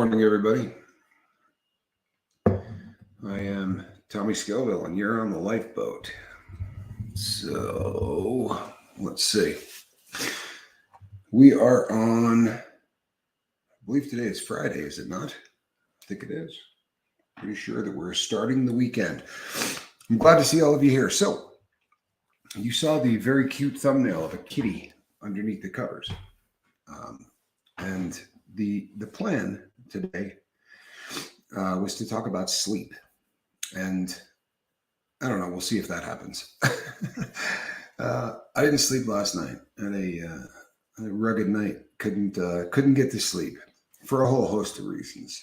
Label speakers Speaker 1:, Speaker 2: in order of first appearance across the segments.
Speaker 1: morning, everybody. I am Tommy Scoville, and you're on the lifeboat. So, let's see. We are on, I believe today is Friday, is it not? I think it is. Pretty sure that we're starting the weekend. I'm glad to see all of you here. So, you saw the very cute thumbnail of a kitty underneath the covers. And the plan today was to talk about sleep. And I don't know, we'll see if that happens. I didn't sleep last night. I had a rugged night. Couldn't get to sleep for a whole host of reasons.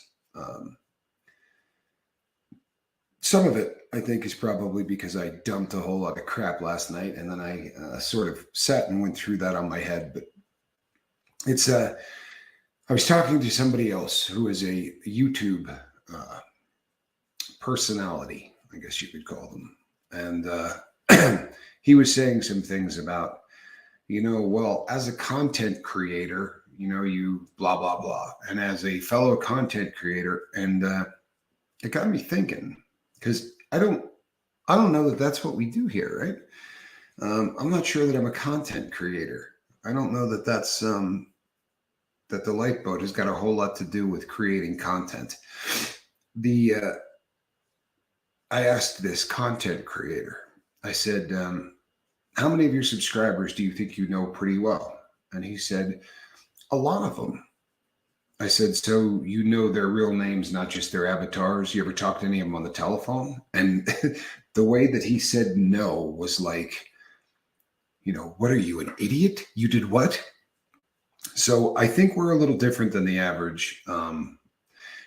Speaker 1: Some of it, I think, is probably because I dumped a whole lot of crap last night, and then I sort of sat and went through that on my head. But it's I was talking to somebody else who is a YouTube personality, I guess you could call them, and he was saying some things about, well, as a content creator, you blah blah blah, and as a fellow content creator, and it got me thinking. Because I don't know that that's what we do here, right? I'm not sure that I'm a content creator. I don't know that that's that the lifeboat has got a whole lot to do with creating content. I asked this content creator. I said, "How many of your subscribers do you think you know pretty well?" And he said, "A lot of them." I said, "So you know their real names, not just their avatars? You ever talk to any of them on the telephone?" And the way that he said no was like, "What are you, an idiot? You did what?" So I think we're a little different than the average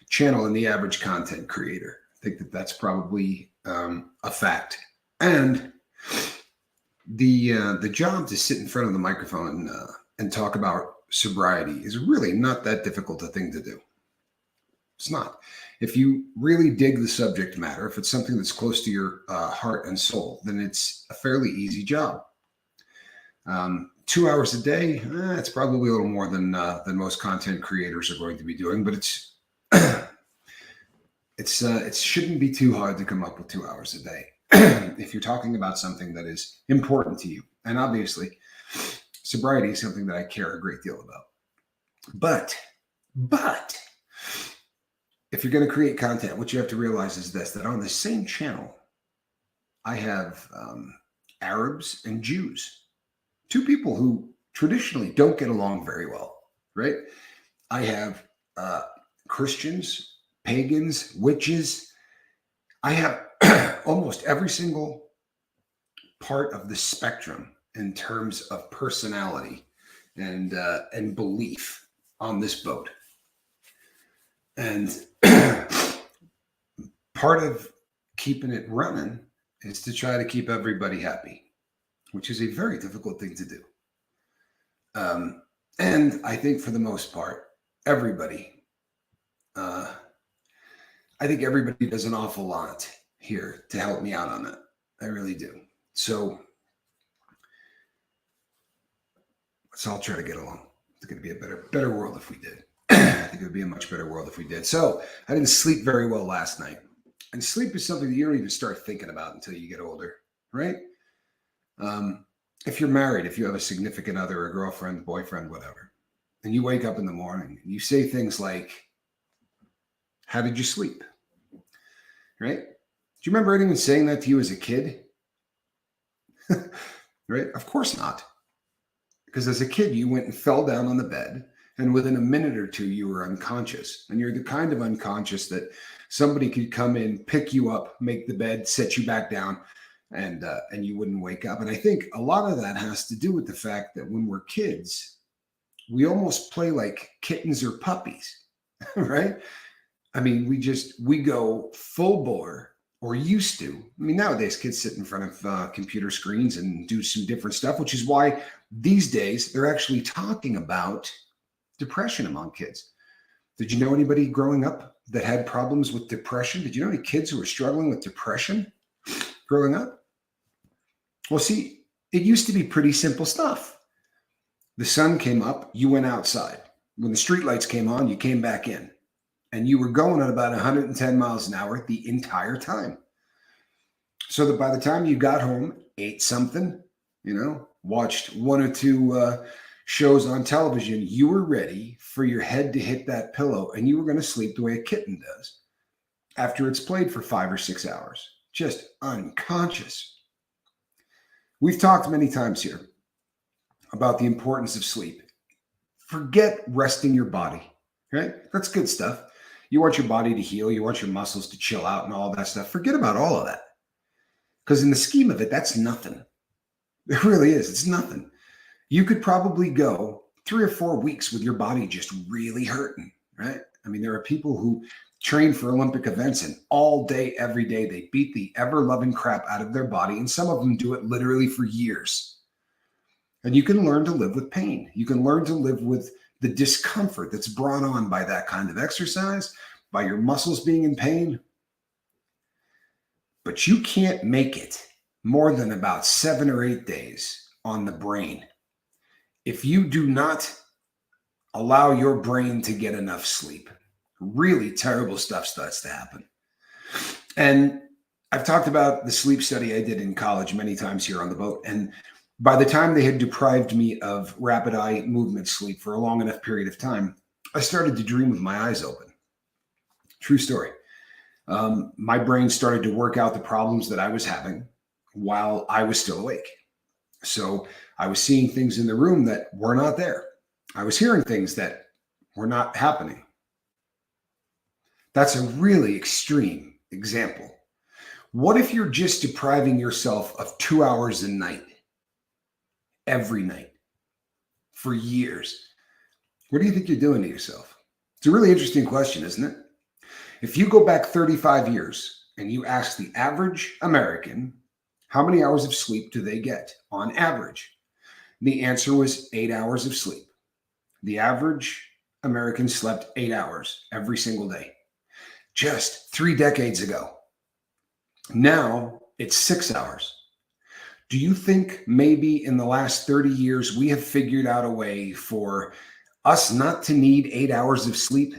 Speaker 1: channel and the average content creator. I think that that's probably a fact. And the job to sit in front of the microphone and talk about sobriety is really not that difficult a thing to do. It's not. If you really dig the subject matter, if it's something that's close to your heart and soul, then it's a fairly easy job. 2 hours a day, it's probably a little more than most content creators are going to be doing, but it shouldn't be too hard to come up with 2 hours a day if you're talking about something that is important to you. And obviously, sobriety is something that I care a great deal about. But if you're going to create content, what you have to realize is this, that on the same channel, I have Arabs and Jews, two people who traditionally don't get along very well, right? I have Christians, pagans, witches. I have almost every single part of the spectrum in terms of personality and belief on this boat. And part of keeping it running is to try to keep everybody happy, which is a very difficult thing to do. And I think for the most part, everybody does an awful lot here to help me out on that. I really do. So let's all try to get along. It's going to be a better world if we did. I think it would be a much better world if we did. So I didn't sleep very well last night. And sleep is something that you don't even start thinking about until you get older, right? If you're married, if you have a significant other, a girlfriend, boyfriend, whatever, and you wake up in the morning and you say things like, "How did you sleep?" Right? Do you remember anyone saying that to you as a kid? Right? Of course not. Because as a kid, you went and fell down on the bed, and within a minute or two, you were unconscious. And you're the kind of unconscious that somebody could come in, pick you up, make the bed, set you back down, and you wouldn't wake up. And I think a lot of that has to do with the fact that when we're kids, we almost play like kittens or puppies, right? I mean, we go full bore, or used to. I mean, nowadays kids sit in front of computer screens and do some different stuff, which is why these days they're actually talking about depression among kids. Did you know anybody growing up that had problems with depression? Did you know any kids who were struggling with depression growing up? Well, see, it used to be pretty simple stuff. The sun came up, you went outside. When the streetlights came on, you came back in. and you were going at about 110 miles an hour the entire time. So that by the time you got home, ate something, watched one or two shows on television, you were ready for your head to hit that pillow and you were going to sleep the way a kitten does after it's played for 5 or 6 hours, just unconscious. We've talked many times here about the importance of sleep. Forget resting your body, right? That's good stuff. You want your body to heal, you want your muscles to chill out and all that stuff. Forget about all of that. Because in the scheme of it, that's nothing. It really is. It's nothing. You could probably go 3 or 4 weeks with your body just really hurting, right? I mean, there are people who train for Olympic events and all day, every day, they beat the ever-loving crap out of their body. And some of them do it literally for years. And you can learn to live with pain. You can learn to live with the discomfort that's brought on by that kind of exercise, by your muscles being in pain. But you can't make it more than about 7 or 8 days on the brain if you do not allow your brain to get enough sleep. Really terrible stuff starts to happen. And I've talked about the sleep study I did in college many times here on the boat. And by the time they had deprived me of rapid eye movement sleep for a long enough period of time, I started to dream with my eyes open. True story. My brain started to work out the problems that I was having while I was still awake. So I was seeing things in the room that were not there. I was hearing things that were not happening. That's a really extreme example. What if you're just depriving yourself of 2 hours a night, every night, for years? What do you think you're doing to yourself? It's a really interesting question, isn't it? If you go back 35 years and you ask the average American, how many hours of sleep do they get on average? The answer was 8 hours of sleep. The average American slept 8 hours every single day, just 3 decades ago. Now it's 6 hours. Do you think maybe in the last 30 years we have figured out a way for us not to need 8 hours of sleep?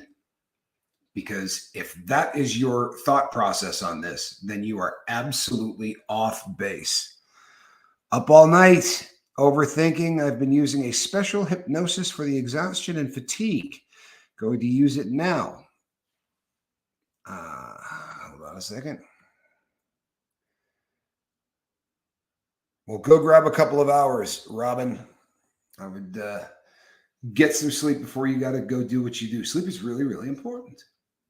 Speaker 1: Because if that is your thought process on this, then you are absolutely off base. Up all night, overthinking. I've been using a special hypnosis for the exhaustion and fatigue. Going to use it now. Hold on a second. Well, go grab a couple of hours, Robin. I would get some sleep before you got to go do what you do. Sleep is really, really important.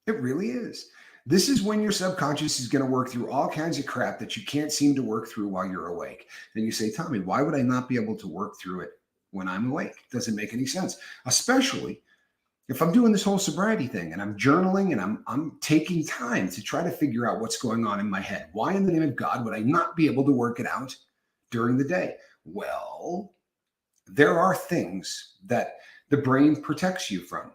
Speaker 1: It really is. This is when your subconscious is going to work through all kinds of crap that you can't seem to work through while you're awake. And you say, Tommy, why would I not be able to work through it when I'm awake? It doesn't make any sense, especially if I'm doing this whole sobriety thing and I'm journaling and I'm taking time to try to figure out what's going on in my head. Why in the name of God would I not be able to work it out during the day? Well, there are things that the brain protects you from.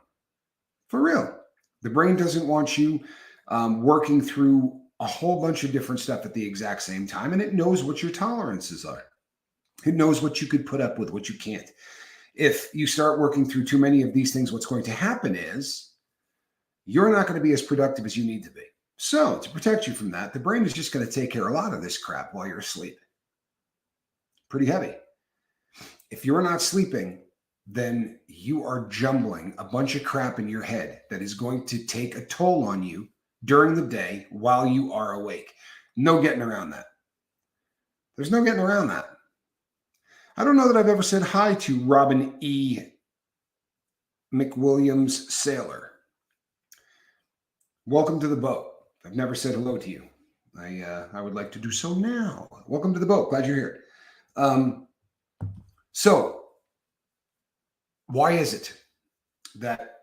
Speaker 1: For real. The brain doesn't want you working through a whole bunch of different stuff at the exact same time, and it knows what your tolerances are. It knows what you could put up with, what you can't. If you start working through too many of these things, what's going to happen is you're not going to be as productive as you need to be. So to protect you from that, the brain is just going to take care of a lot of this crap while you're asleep. Pretty heavy. If you're not sleeping, then you are jumbling a bunch of crap in your head that is going to take a toll on you during the day while you are awake. No getting around that. There's no getting around that. I don't know that I've ever said hi to Robin E. McWilliams Sailor. Welcome to the boat. I've never said hello to you. I would like to do so now. Welcome to the boat. Glad you're here. So, why is it that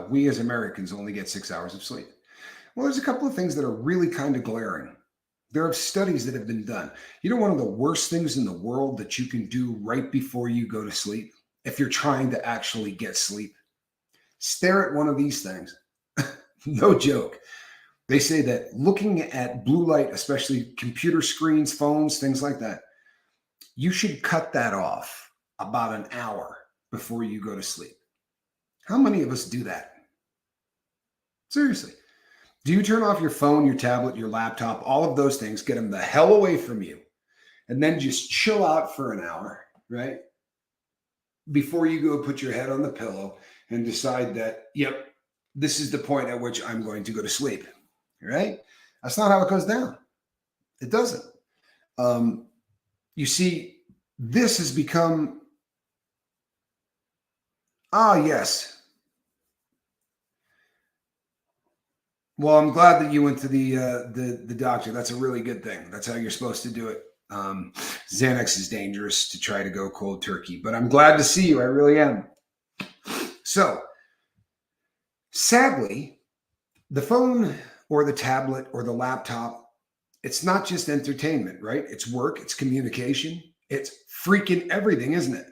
Speaker 1: we as Americans only get 6 hours of sleep? Well, there's a couple of things that are really kind of glaring. There are studies that have been done. You know, one of the worst things in the world that you can do right before you go to sleep, if you're trying to actually get sleep, stare at one of these things. No joke. They say that looking at blue light, especially computer screens, phones, things like that, you should cut that off about an hour before you go to sleep. How many of us do that? Seriously. Do you turn off your phone, your tablet, your laptop, all of those things, get them the hell away from you, and then just chill out for an hour, right? Before you go put your head on the pillow and decide that, yep, this is the point at which I'm going to go to sleep, right? That's not how it goes down. It doesn't. You see, this has become, yes. Well, I'm glad that you went to the doctor. That's a really good thing. That's how you're supposed to do it. Xanax is dangerous to try to go cold turkey, but I'm glad to see you. I really am. So, sadly, the phone or the tablet or the laptop, it's not just entertainment, right? It's work, it's communication, it's freaking everything, isn't it?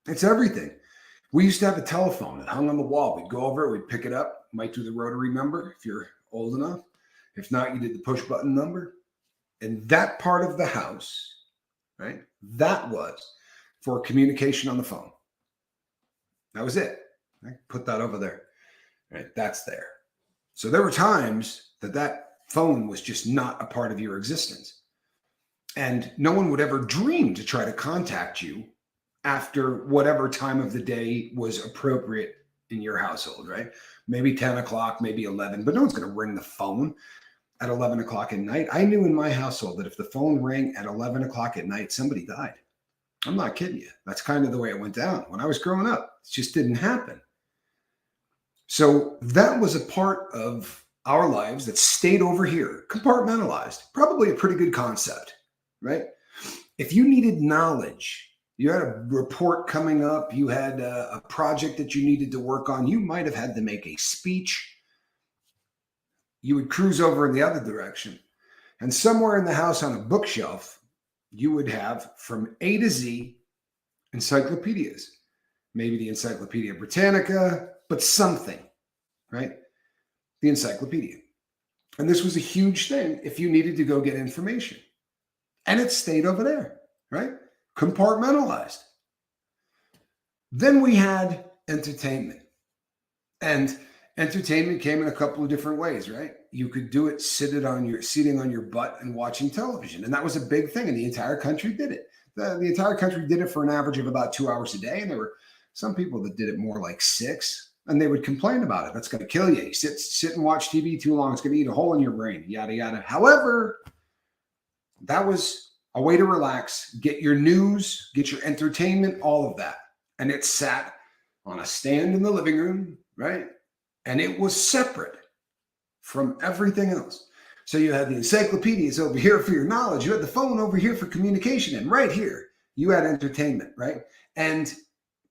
Speaker 1: It's everything. We used to have a telephone that hung on the wall. We'd go over it, we'd pick it up, might do the rotary number if you're old enough. If not, you did the push button number. And that part of the house, right? That was for communication on the phone. That was it. I put that over there. Right? That's there. So there were times that phone was just not a part of your existence. And no one would ever dream to try to contact you after whatever time of the day was appropriate in your household, right? Maybe 10 o'clock, maybe 11, but no one's going to ring the phone at 11 o'clock at night. I knew in my household that if the phone rang at 11 o'clock at night, somebody died. I'm not kidding you. That's kind of the way it went down when I was growing up. It just didn't happen. So that was a part of our lives that stayed over here, compartmentalized. Probably a pretty good concept, right? If you needed knowledge, you had a report coming up, you had a project that you needed to work on, you might have had to make a speech. You would cruise over in the other direction. And somewhere in the house on a bookshelf, you would have from A to Z encyclopedias. Maybe the Encyclopedia Britannica, but something, right? The encyclopedia. And this was a huge thing if you needed to go get information. And it stayed over there, right? Compartmentalized. Then we had entertainment. And entertainment came in a couple of different ways, right? You could do it sitting on your butt and watching television. And that was a big thing. And the entire country did it. The entire country did it for an average of about 2 hours a day. And there were some people that did it more like 6. And they would complain about it. That's going to kill you. You sit and watch TV too long. It's going to eat a hole in your brain, yada, yada. However, that was a way to relax, get your news, get your entertainment, all of that. And it sat on a stand in the living room, right? And it was separate from everything else. So you had the encyclopedias over here for your knowledge. You had the phone over here for communication. And right here, you had entertainment, right? And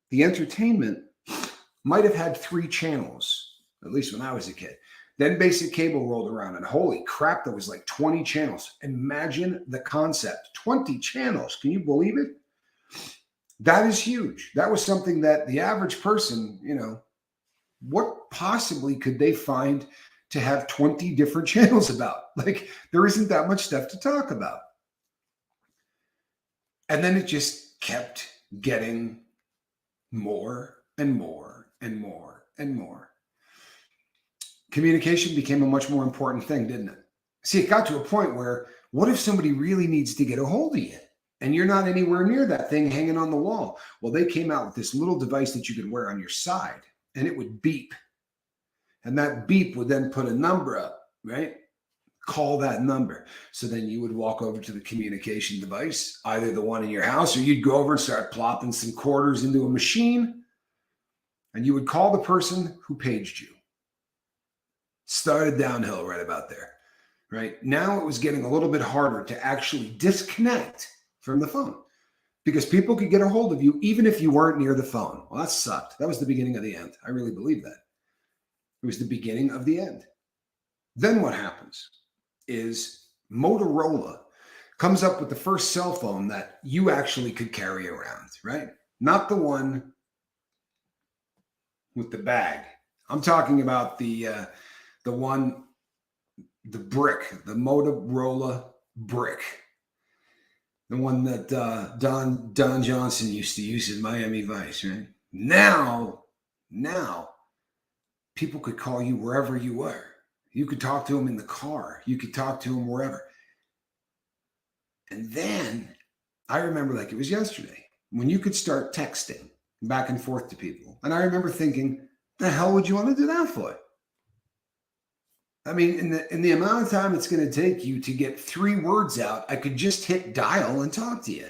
Speaker 1: the entertainment might have had 3 channels, at least when I was a kid. Then basic cable rolled around, and holy crap, there was like 20 channels. Imagine the concept, 20 channels. Can you believe it? That is huge. That was something that the average person, what possibly could they find to have 20 different channels about? Like, there isn't that much stuff to talk about. And then it just kept getting more and more and more and more. Communication became a much more important thing, didn't it? See, it got to a point where, what if somebody really needs to get a hold of you and you're not anywhere near that thing hanging on the wall? Well, they came out with this little device that you could wear on your side, and it would beep. And that beep would then put a number up, right? Call that number. So then you would walk over to the communication device, either the one in your house, or you'd go over and start plopping some quarters into a machine, and you would call the person who paged you. Started downhill right about there, right? Now it was getting a little bit harder to actually disconnect from the phone because people could get a hold of you even if you weren't near the phone. Well, that sucked. That was the beginning of the end. I really believe that. It was the beginning of the end. Then what happens is Motorola comes up with the first cell phone that you actually could carry around, right? Not the one with the bag. I'm talking about the brick, the Motorola brick, the one that Don Johnson used to use in Miami Vice, right? Now, people could call you wherever you were. You could talk to them in the car. You could talk to them wherever. And then I remember like it was yesterday when you could start texting back and forth to people. And I remember thinking, the hell would you want to do that for? I mean, in the amount of time it's going to take you to get 3 words out, I could just hit dial and talk to you,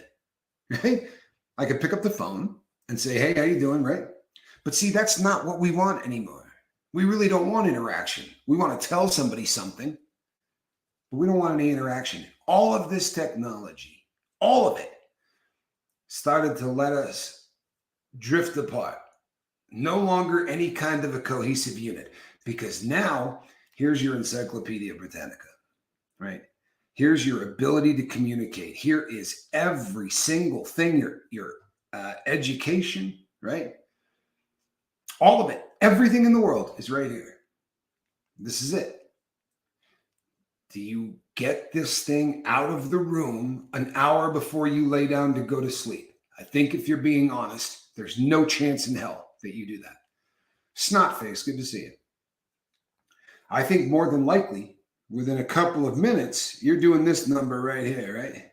Speaker 1: right? I could pick up the phone and say, hey, how you doing, right? But see, that's not what we want anymore. We really don't want interaction. We want to tell somebody something, but we don't want any interaction. All of this technology, all of it, started to let us drift apart. No longer any kind of a cohesive unit, because now here's your Encyclopedia Britannica, right? Here's your ability to communicate. Here is every single thing, your education, right? All of it, everything in the world is right here. This is it. Do you get this thing out of the room an hour before you lay down to go to sleep? I think if you're being honest, there's no chance in hell that you do that. Snotface, good to see you. I think more than likely, within a couple of minutes, you're doing this number right here, right?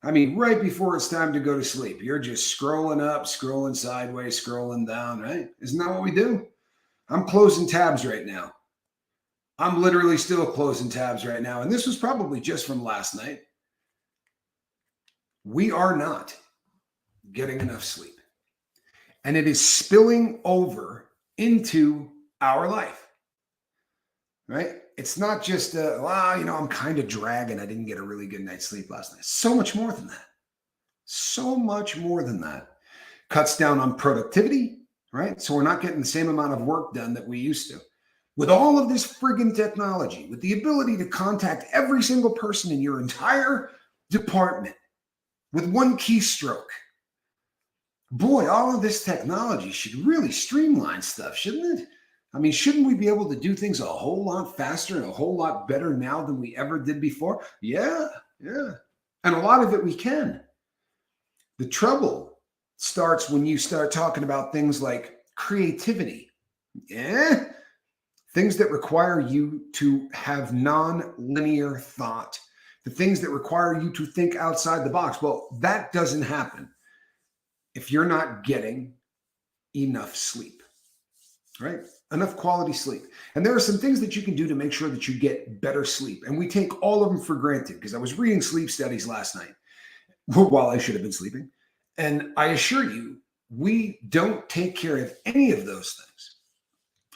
Speaker 1: I mean, right before it's time to go to sleep, you're just scrolling up, scrolling sideways, scrolling down, right? Isn't that what we do? I'm closing tabs right now. I'm literally still closing tabs right now. And this was probably just from last night. We are not getting enough sleep. And it is spilling over into our life, right? It's not just, I'm kind of dragging. I didn't get a really good night's sleep last night. So much more than that. So much more than that. Cuts down on productivity, right? So we're not getting the same amount of work done that we used to. With all of this friggin' technology, with the ability to contact every single person in your entire department with one keystroke. Boy, all of this technology should really streamline stuff, shouldn't it? I mean, shouldn't we be able to do things a whole lot faster and a whole lot better now than we ever did before? Yeah. And a lot of it we can. The trouble starts when you start talking about things like creativity. Yeah. Things that require you to have non-linear thought. The things that require you to think outside the box. Well, that doesn't happen if you're not getting enough sleep, right? Enough quality sleep. And there are some things that you can do to make sure that you get better sleep. And we take all of them for granted because I was reading sleep studies last night while I should have been sleeping. And I assure you, we don't take care of any of those things.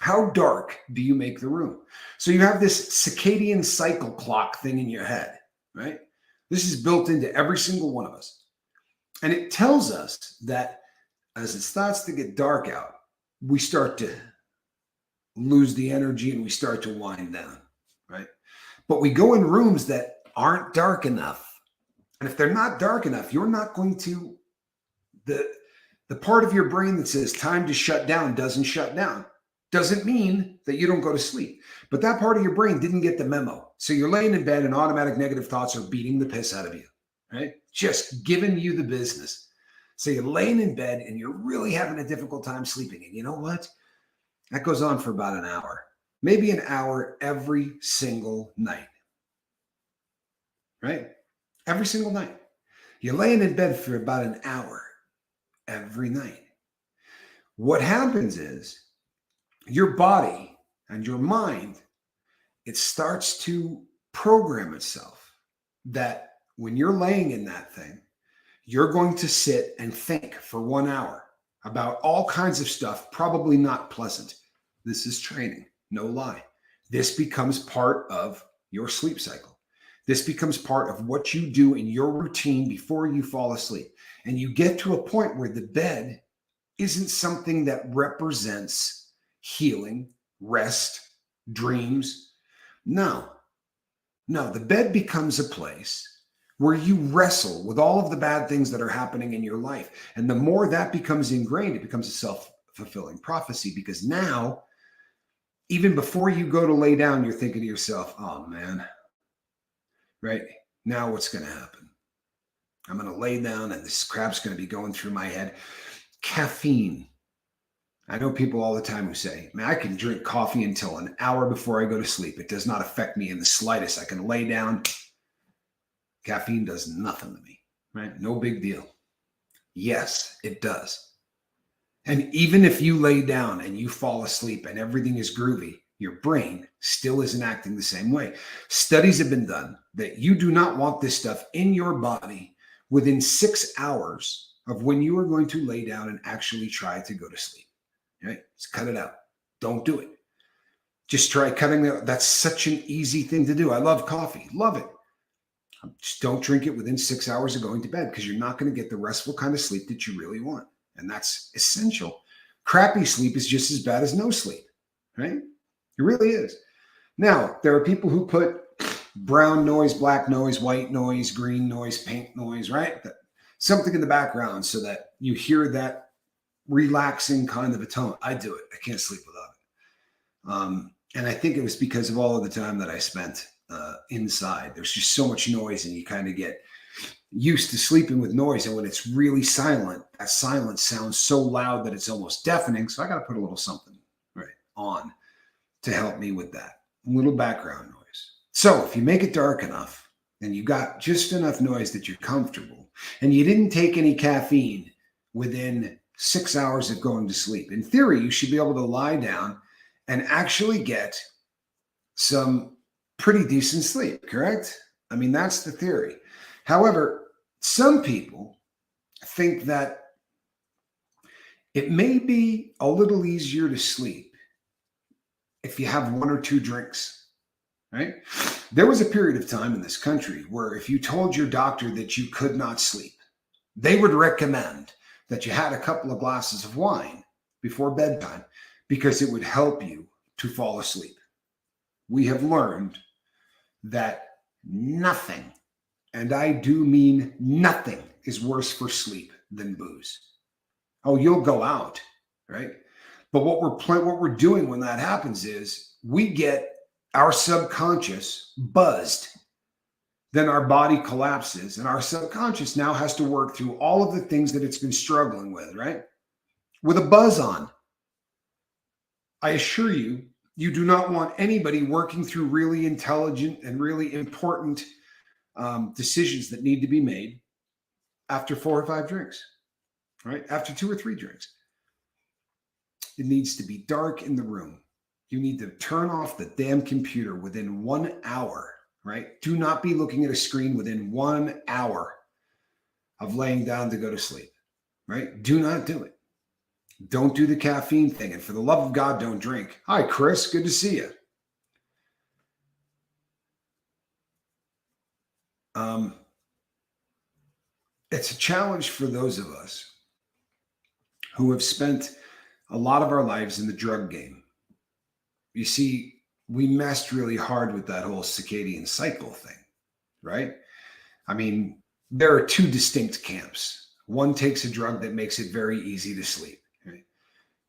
Speaker 1: How dark do you make the room? So you have this circadian cycle clock thing in your head, right? This is built into every single one of us. And it tells us that as it starts to get dark out, we start to lose the energy and we start to wind down, right? But we go in rooms that aren't dark enough. And if they're not dark enough, you're not going to, the part of your brain that says time to shut down doesn't shut down. Doesn't mean that you don't go to sleep. But that part of your brain didn't get the memo. So you're laying in bed and automatic negative thoughts are beating the piss out of you, right? Just giving you the business. So you're laying in bed and you're really having a difficult time sleeping. And you know what? That goes on for about an hour, maybe an hour every single night, right? Every single night. You're laying in bed for about an hour every night. What happens is your body and your mind, it starts to program itself that when you're laying in that thing, you're going to sit and think for 1 hour about all kinds of stuff, probably not pleasant. This is training, no lie. This becomes part of your sleep cycle. This becomes part of what you do in your routine before you fall asleep. And you get to a point where the bed isn't something that represents healing, rest, dreams. No, the bed becomes a place where you wrestle with all of the bad things that are happening in your life. And the more that becomes ingrained, it becomes a self-fulfilling prophecy, because now, even before you go to lay down, you're thinking to yourself, oh man, right? Now what's going to happen? I'm going to lay down and this crap's going to be going through my head. Caffeine. I know people all the time who say, man, I can drink coffee until an hour before I go to sleep. It does not affect me in the slightest. I can lay down. Caffeine does nothing to me, right? No big deal. Yes, it does. And even if you lay down and you fall asleep and everything is groovy, your brain still isn't acting the same way. Studies have been done that you do not want this stuff in your body within 6 hours of when you are going to lay down and actually try to go to sleep. Right? Just cut it out. Don't do it. Just try cutting it out. That's such an easy thing to do. I love coffee. Love it. Just don't drink it within 6 hours of going to bed because you're not going to get the restful kind of sleep that you really want. And that's essential. Crappy sleep is just as bad as no sleep, right? It really is. Now, there are people who put brown noise, black noise, white noise, green noise, pink noise, right? Something in the background so that you hear that relaxing kind of a tone. I do it. I can't sleep without it. And I think it was because of all of the time that I spent inside. There's just so much noise and you kind of get used to sleeping with noise. And when it's really silent, that silence sounds so loud that it's almost deafening. So I got to put a little something on to help me with that. A little background noise. So if you make it dark enough and you got just enough noise that you're comfortable and you didn't take any caffeine within 6 hours of going to sleep, in theory, you should be able to lie down and actually get some pretty decent sleep, correct? I mean, that's the theory. However, some people think that it may be a little easier to sleep if you have 1 or 2 drinks, right? There was a period of time in this country where if you told your doctor that you could not sleep, they would recommend that you had a couple of glasses of wine before bedtime because it would help you to fall asleep. We have learned that nothing, and I do mean nothing, is worse for sleep than booze. Oh, you'll go out, right? But what we're doing when that happens is we get our subconscious buzzed. Then our body collapses and our subconscious now has to work through all of the things that it's been struggling with, right? With a buzz on. I assure you, you do not want anybody working through really intelligent and really important decisions that need to be made after 4 or 5 drinks, right? After 2 or 3 drinks. It needs to be dark in the room. You need to turn off the damn computer within 1 hour, right? Do not be looking at a screen within 1 hour of laying down to go to sleep, right? Do not do it. Don't do the caffeine thing. And for the love of God, don't drink. Hi, Chris. Good to see you. It's a challenge for those of us who have spent a lot of our lives in the drug game. You see, we messed really hard with that whole circadian cycle thing, right? I mean, there are 2 distinct camps. One takes a drug that makes it very easy to sleep. Right?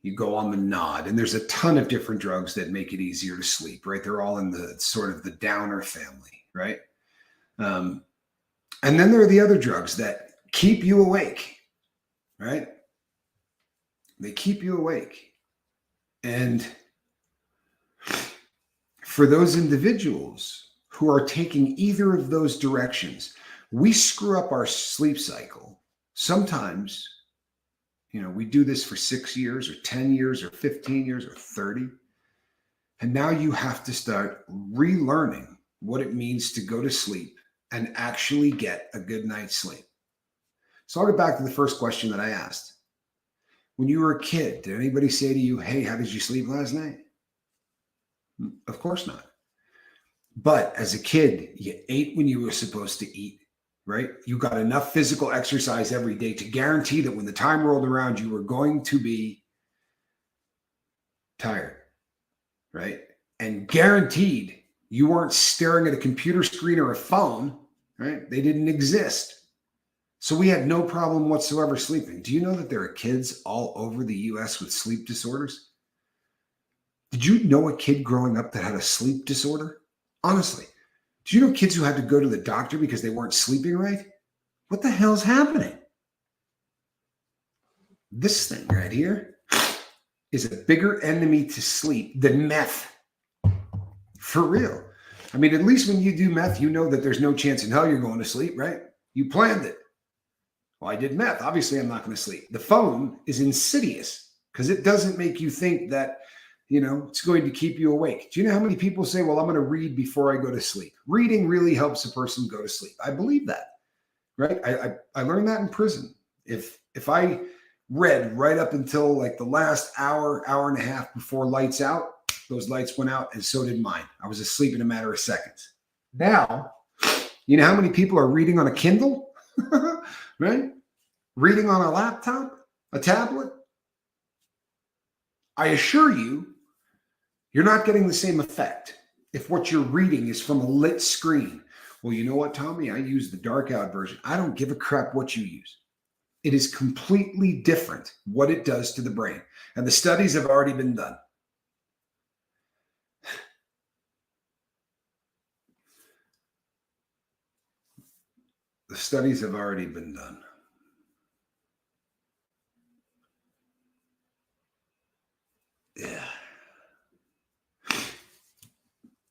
Speaker 1: You go on the nod, and there's a ton of different drugs that make it easier to sleep, right? They're all in the sort of the downer family, right? And then there are the other drugs that keep you awake, right? They keep you awake. And for those individuals who are taking either of those directions, we screw up our sleep cycle. Sometimes, we do this for 6 years or 10 years or 15 years or 30. And now you have to start relearning what it means to go to sleep and actually get a good night's sleep. So I'll get back to the first question that I asked. When you were a kid, did anybody say to you, hey, how did you sleep last night? Of course not. But as a kid, you ate when you were supposed to eat, right? You got enough physical exercise every day to guarantee that when the time rolled around, you were going to be tired, right? And guaranteed you weren't staring at a computer screen or a phone, right? They didn't exist. So we had no problem whatsoever sleeping. Do you know that there are kids all over the US with sleep disorders? Did you know a kid growing up that had a sleep disorder? Honestly, do you know kids who had to go to the doctor because they weren't sleeping right? What the hell's happening? This thing right here is a bigger enemy to sleep than meth. For real. I mean, at least when you do meth, you know that there's no chance in hell you're going to sleep, right? You planned it. Well, I did meth. Obviously, I'm not going to sleep. The phone is insidious because it doesn't make you think that, it's going to keep you awake. Do you know how many people say, well, I'm going to read before I go to sleep? Reading really helps a person go to sleep. I believe that, right? I learned that in prison. If I read right up until like the last hour and a half before lights out, those lights went out and so did mine. I was asleep in a matter of seconds. Now, you know how many people are reading on a Kindle, right? Reading on a laptop, a tablet? I assure you, you're not getting the same effect if what you're reading is from a lit screen. Well, you know what, Tommy? I use the dark out version. I don't give a crap what you use. It is completely different what it does to the brain. And the studies have already been done. The studies have already been done. Yeah.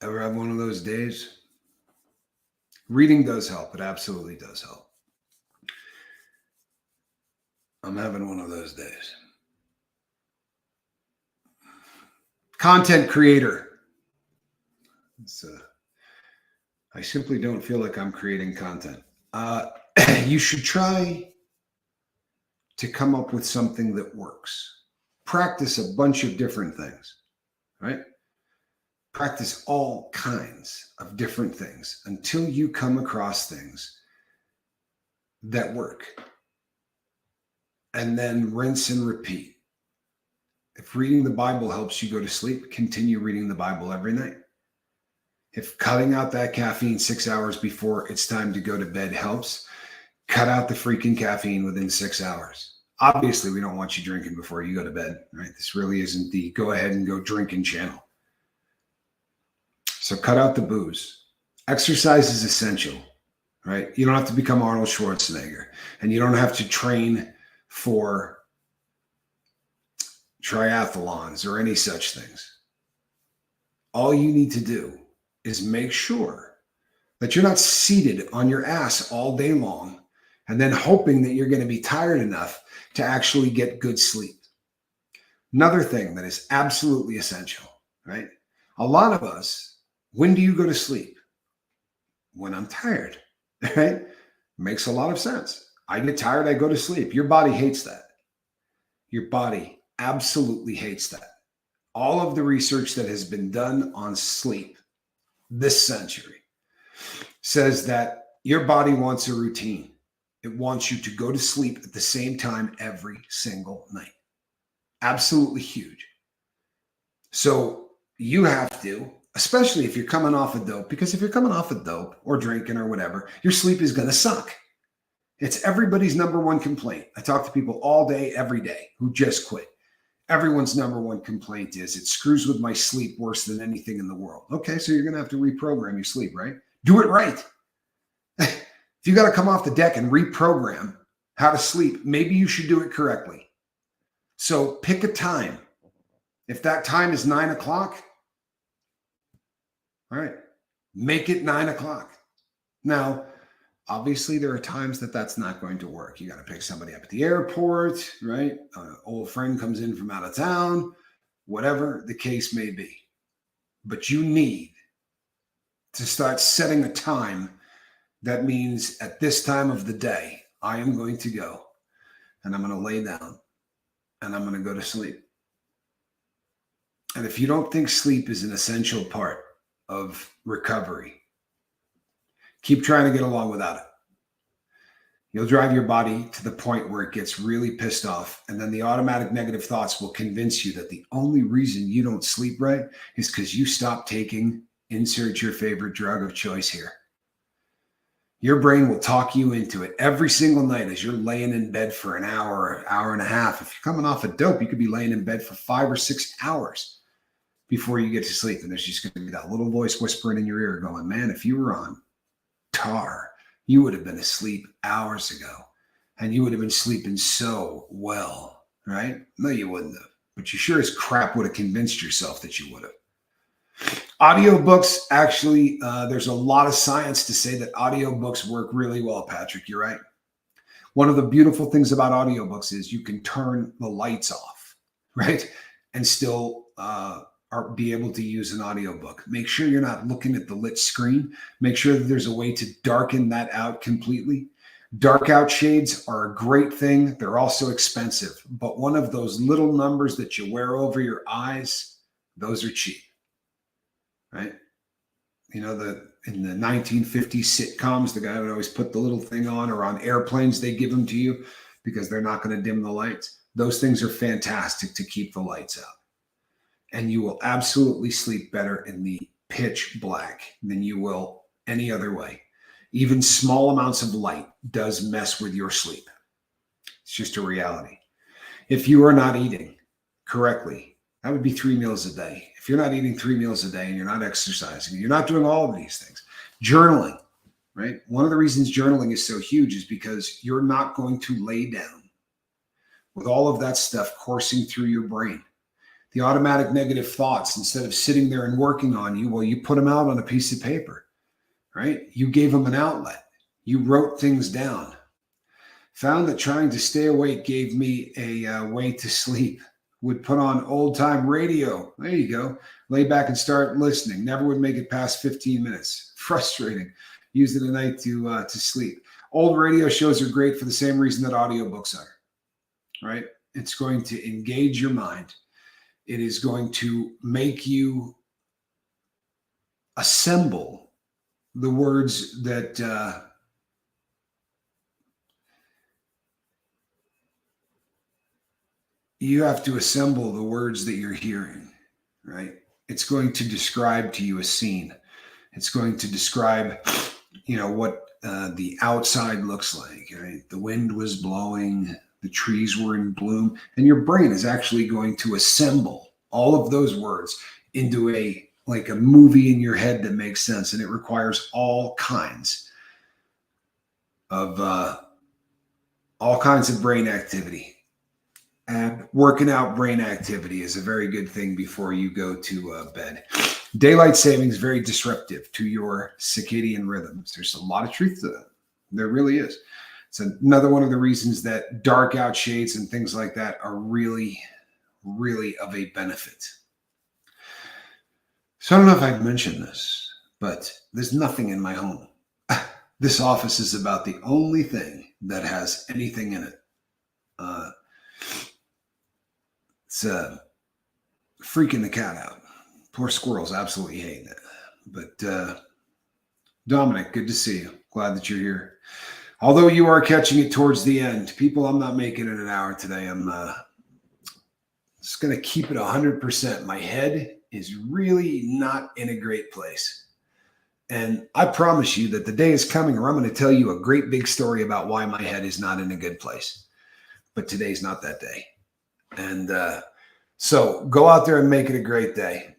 Speaker 1: Ever have one of those days? Reading does help. It absolutely does help. I'm having one of those days. Content creator. I simply don't feel like I'm creating content. You should try to come up with something that works. Practice a bunch of different things, right? Practice all kinds of different things until you come across things that work. And then rinse and repeat. If reading the Bible helps you go to sleep, continue reading the Bible every night. If cutting out that caffeine 6 hours before it's time to go to bed helps, cut out the freaking caffeine within 6 hours. Obviously, we don't want you drinking before you go to bed, right? This really isn't the go ahead and go drinking channel. So cut out the booze. Exercise is essential, right? You don't have to become Arnold Schwarzenegger, and you don't have to train for triathlons or any such things. All you need to do is make sure that you're not seated on your ass all day long and then hoping that you're going to be tired enough to actually get good sleep. Another thing that is absolutely essential, right? A lot of us, when do you go to sleep? When I'm tired, right? Makes a lot of sense. I get tired, I go to sleep. Your body hates that. Your body absolutely hates that. All of the research that has been done on sleep this century says that your body wants a routine. It wants you to go to sleep at the same time every single night. Absolutely huge. So you have to, especially if you're coming off a dope, because if you're coming off a dope or drinking or whatever, your sleep is going to suck. It's everybody's number one complaint. I talk to people all day, every day who just quit. Everyone's number one complaint is it screws with my sleep worse than anything in the world. Okay, so you're going to have to reprogram your sleep, right? Do it right. If you got to come off the deck and reprogram how to sleep, maybe you should do it correctly. So pick a time. If that time is 9 o'clock, all right, make it 9 o'clock. Now, obviously, there are times that that's not going to work. You got to pick somebody up at the airport, right? An old friend comes in from out of town, whatever the case may be. But you need to start setting a time that means at this time of the day, I am going to go and I'm going to lay down and I'm going to go to sleep. And if you don't think sleep is an essential part of recovery, keep trying to get along without it. You'll drive your body to the point where it gets really pissed off. And then the automatic negative thoughts will convince you that the only reason you don't sleep right is because you stopped taking insert your favorite drug of choice here. Your brain will talk you into it every single night as you're laying in bed for an hour, hour and a half. If you're coming off a dope, you could be laying in bed for 5 or 6 hours before you get to sleep. And there's just going to be that little voice whispering in your ear going, man, if you were on tar, you would have been asleep hours ago and you would have been sleeping so well, right? No, you wouldn't have. but you sure as crap would have convinced yourself that you would have. Audiobooks, actually, there's a lot of science to say that audiobooks work really well, Patrick. You're right. One of the beautiful things about audiobooks is you can turn the lights off, right? And still be able to use an audiobook. Make sure you're not looking at the lit screen. Make sure that there's a way to darken that out completely. Dark out shades are a great thing. They're also expensive, but one of those little numbers that you wear over your eyes, those are cheap, right? You know, in the 1950s sitcoms, the guy would always put the little thing on, or on airplanes, they give them to you because they're not going to dim the lights. Those things are fantastic to keep the lights out. And you will absolutely sleep better in the pitch black than you will any other way. Even small amounts of light does mess with your sleep. It's just a reality. If you are not eating correctly, that would be 3 meals a day. If you're not eating 3 meals a day and you're not exercising, and you're not doing all of these things, journaling, right? One of the reasons journaling is so huge is because you're not going to lay down with all of that stuff coursing through your brain. The automatic negative thoughts, instead of sitting there and working on you, well, you put them out on a piece of paper, right? You gave them an outlet. You wrote things down. Found that trying to stay awake gave me a way to sleep. Would put on old time radio. There you go. Lay back and start listening. Never would make it past 15 minutes. Frustrating. Used it at night to sleep. Old radio shows are great for the same reason that audiobooks are, right? It's going to engage your mind. It is going to make you assemble the words that you have to assemble the words that you're hearing, right? It's going to describe to you a scene. It's going to describe, what the outside looks like, right? The wind was blowing, the trees were in bloom, and your brain is actually going to assemble all of those words into a movie in your head that makes sense. And it requires all kinds of brain activity. And working out brain activity is a very good thing before you go to bed. Daylight savings is very disruptive to your circadian rhythms. There's a lot of truth to that. There really is. It's another one of the reasons that dark out shades and things like that are really, really of a benefit. So I don't know if I've mentioned this, but there's nothing in my home. This office is about the only thing that has anything in it. It's freaking the cat out. Poor squirrels absolutely hate it. But Dominic, good to see you. Glad that you're here. Although you are catching it towards the end, people, I'm not making it an hour today. I'm just going to keep it 100%. My head is really not in a great place. And I promise you that the day is coming where I'm going to tell you a great big story about why my head is not in a good place. But today's not that day. And so go out there and make it a great day.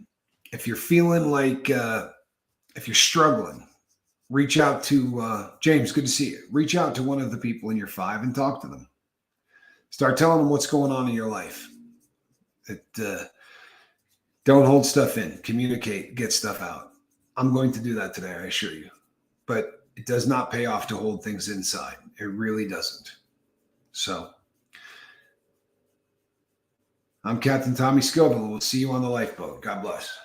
Speaker 1: If you're feeling like, if you're struggling, reach out to James. Good to see you. Reach out to one of the people in your 5 and talk to them. Start telling them what's going on in your life. Don't hold stuff in. Communicate. Get stuff out. I'm going to do that today, I assure you. But it does not pay off to hold things inside. It really doesn't. So I'm Captain Tommy Scoville. We'll see you on the lifeboat. God bless.